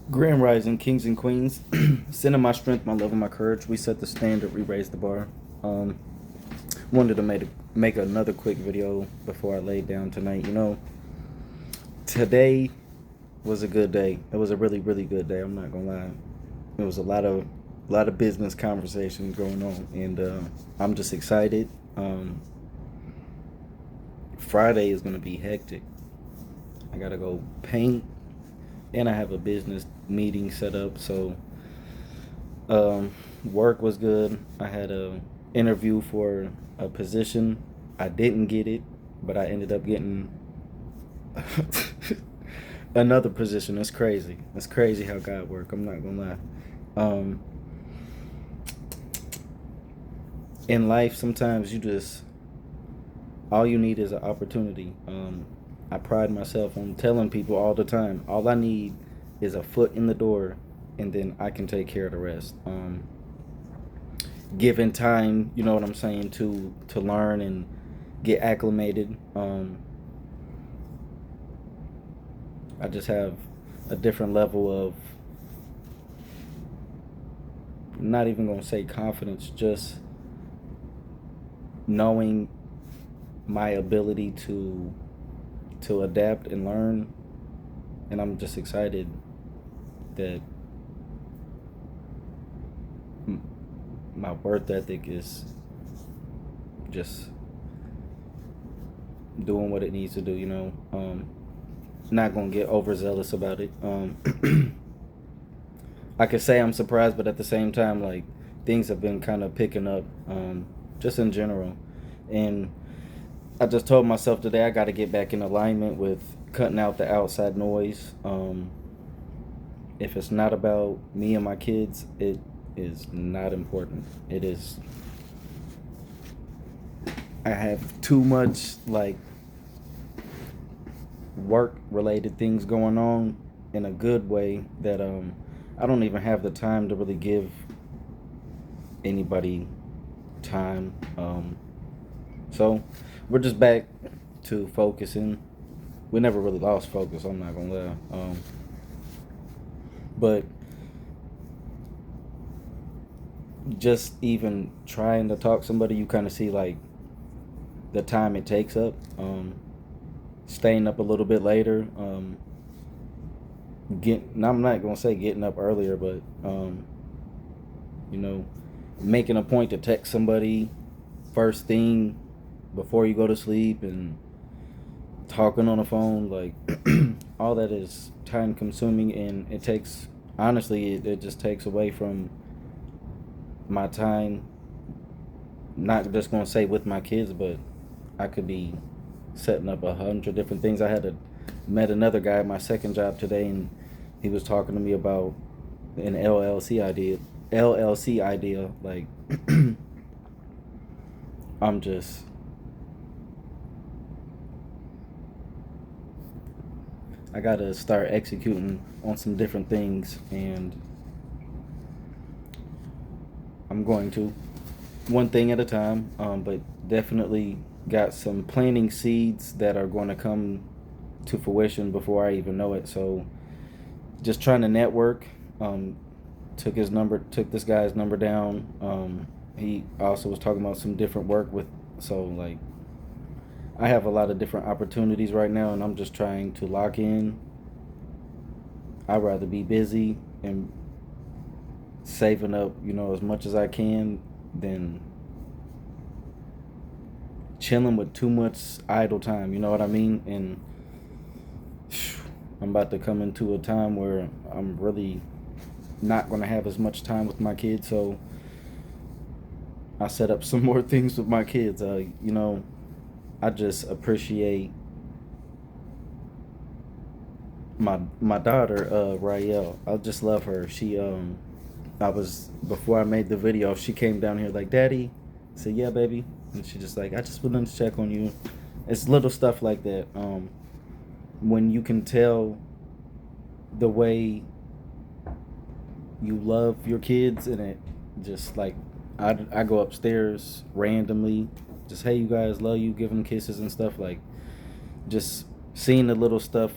Grand Rising, Kings and Queens. Sending my strength, my love, and my courage. We set the standard, we raised the bar. Um, Wanted to make another quick video before I laid down tonight. Today was a good day. It was a really, really good day. I'm not gonna lie. It was a lot of business conversations going on, and I'm just excited. Friday is gonna be hectic. I gotta go paint, and I have a business meeting set up. So Um, work was good. I had a interview for a position. I didn't get it, but I ended up getting another position. It's crazy. It's crazy how God work. I'm not gonna lie. Um, in life, sometimes you just all you need is an opportunity. I pride myself on telling people all the time. All I need is a foot in the door, and then I can take care of the rest. Given time, you know what I'm saying, to learn and get acclimated. I just have a different level of, not even gonna say confidence, just knowing my ability to adapt and learn, and I'm just excited that my work ethic is just doing what it needs to do. Not gonna get overzealous about it. I could say I'm surprised, but at the same time, like, things have been kind of picking up, just in general. And I just told myself today I got to get back in alignment with cutting out the outside noise. If it's not about me and my kids, it is not important. It is. I have too much, like, work related things going on in a good way that I don't even have the time to really give anybody time. So we're just back to focusing. We never really lost focus. I'm not gonna lie. But just even trying to talk to somebody, you kind of see, like, the time it takes up. Staying up a little bit later. I'm not gonna say getting up earlier, but you know, making a point to text somebody first thing before you go to sleep, and talking on the phone, like, all that is time consuming, and it takes, honestly, it just takes away from my time. Not just gonna say with my kids, but I could be setting up 100 different things. Met another guy at my second job today, and he was talking to me about an LLC idea. Like, I'm just, I gotta start executing on some different things, and I'm going to, one thing at a time. But definitely got some planting seeds that are going to come to fruition before I even know it. So just trying to network. Um, took this guy's number down. He also was talking about some different work with. So, like, I have a lot of different opportunities right now, and I'm just trying to lock in. I'd rather be busy and saving up, as much as I can, than chilling with too much idle time. You know what I mean? And I'm about to come into a time where I'm really not going to have as much time with my kids. So I set up some more things with my kids. I just appreciate my daughter, Rael. I just love her. I was, before I made the video, she came down here like, "Daddy," I said, "Yeah, baby," and she just like, "I just wanted to check on you." It's little stuff like that. When you can tell the way you love your kids, and it just, like, I go upstairs randomly, just, "Hey, you guys, love you," give them kisses and stuff, like, just seeing the little stuff,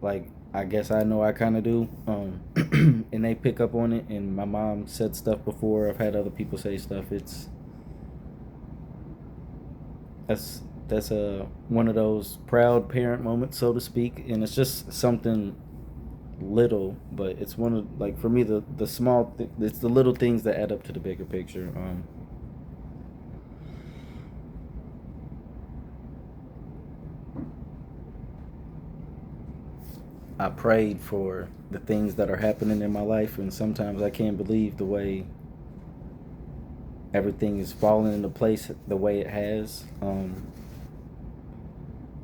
like, I guess I know I kind of do. And they pick up on it. And my mom said stuff before. I've had other people say stuff. That's a one of those proud parent moments, so to speak. And it's just something little, but it's one of, like, for me, the it's the little things that add up to the bigger picture. I prayed for the things that are happening in my life, and sometimes I can't believe the way everything is falling into place the way it has.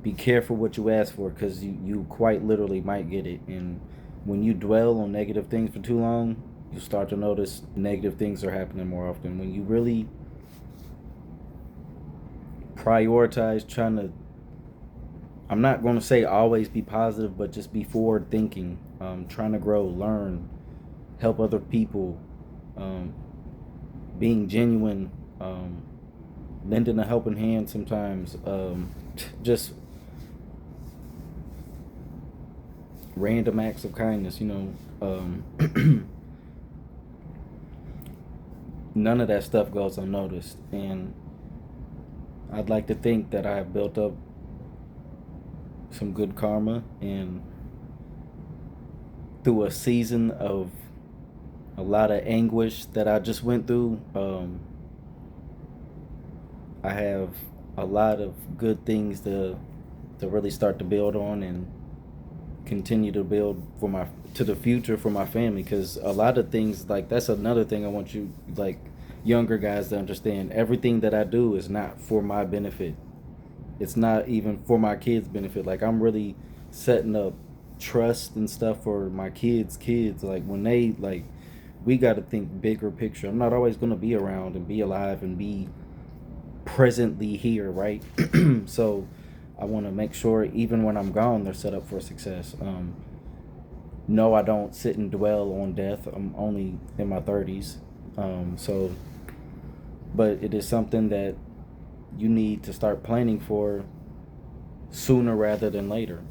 Be careful what you ask for, because you quite literally might get it. And when you dwell on negative things for too long, you start to notice negative things are happening more often. When you really prioritize trying to, I'm not going to say always be positive, but just be forward thinking, trying to grow, learn, help other people, um, being genuine, lending a helping hand sometimes, just random acts of kindness, none of that stuff goes unnoticed. And I'd like to think that I have built up some good karma, and through a season of a lot of anguish that I just went through, I have a lot of good things to really start to build on and continue to build for my to the future for my family. Because a lot of things, like, that's another thing I want you, like, younger guys, to understand. Everything that I do is not for my benefit. It's not even for my kids' benefit. Like, I'm really setting up trust and stuff for my kids. Like, when they, like, we got to think bigger picture. I'm not always going to be around and be alive and be presently here, right? So I want to make sure even when I'm gone, they're set up for success. No, I don't sit and dwell on death. I'm only in my 30s. So, but it is something that you need to start planning for sooner rather than later.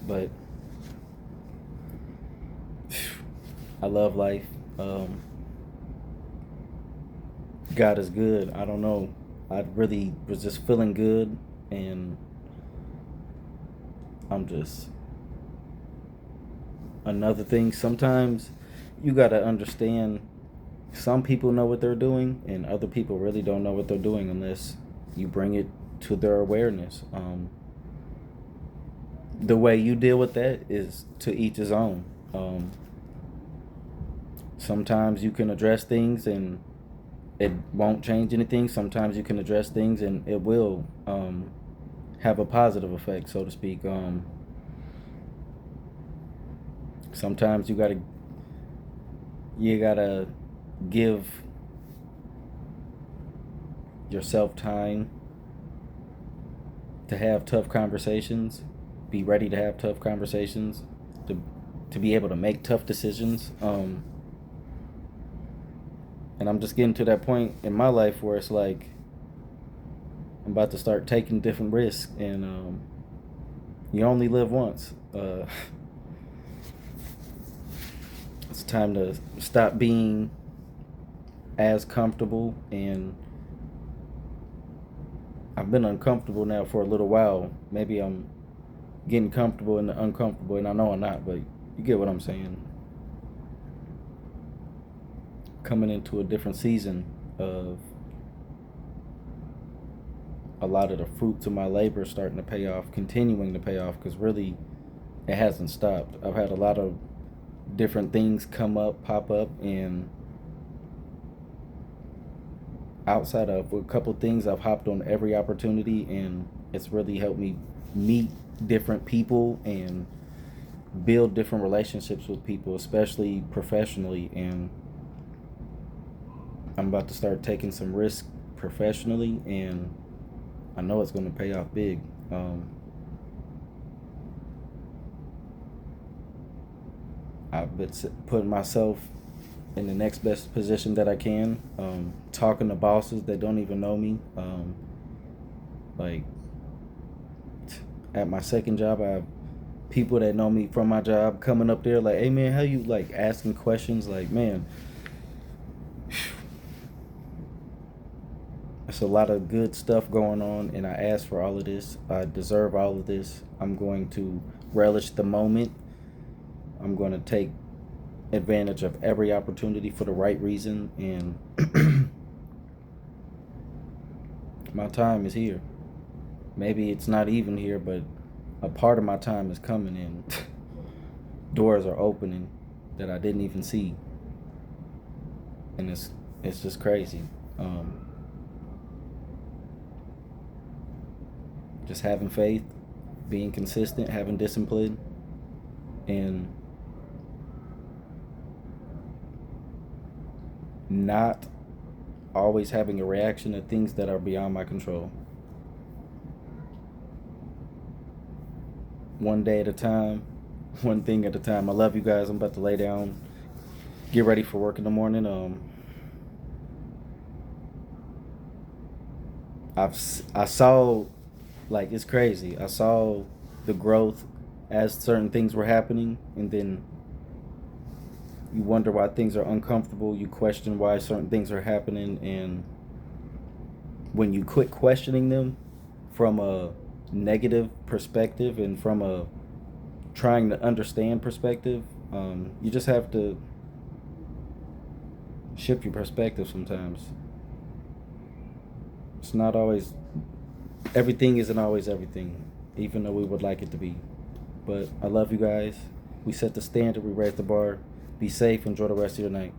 But I love life. God is good. I don't know. I really was just feeling good, and I'm just, another thing. Sometimes you gotta understand. Some people know what they're doing, and other people really don't know what they're doing unless you bring it to their awareness. The way you deal with that is to each his own. Sometimes you can address things and it won't change anything. Sometimes you can address things and it will, have a positive effect, so to speak. Sometimes you gotta give yourself time to have tough conversations. Be ready to have tough conversations. To to be able to make tough decisions. And I'm just getting to that point in my life where it's like I'm about to start taking different risks, and you only live once. It's time to stop being as comfortable, and I've been uncomfortable now for a little while. Maybe I'm getting comfortable in the uncomfortable, and I know I'm not, but you get what I'm saying. Coming into a different season of a lot of the fruits of my labor starting to pay off, continuing to pay off, because really it hasn't stopped. I've had a lot of different things pop up, and outside of a couple things, I've hopped on every opportunity, and it's really helped me meet different people and build different relationships with people, especially professionally. And I'm about to start taking some risk professionally, and I know it's going to pay off big. I've been putting myself in the next best position that I can. Talking to bosses that don't even know me. Like, at my second job, I have people that know me from my job coming up there like, hey man, how you, like, asking questions, like, man, it's a lot of good stuff going on, and I asked for all of this. I deserve all of this. I'm going to relish the moment. I'm going to take advantage of every opportunity for the right reason, and my time is here. Maybe it's not even here, but a part of my time is coming in. Doors are opening that I didn't even see, and it's just crazy. Just having faith, being consistent, having discipline, and not always having a reaction to things that are beyond my control. One day at a time, one thing at a time. I love you guys. I'm about to lay down, get ready for work in the morning. I saw, like, it's crazy. I saw the growth as certain things were happening, and then you wonder why things are uncomfortable. You question why certain things are happening, and when you quit questioning them from a negative perspective and from a trying to understand perspective, you just have to shift your perspective sometimes. It's not always, everything isn't always everything, even though we would like it to be. But I love you guys. We set the standard, we raise the bar. Be safe, enjoy the rest of your night.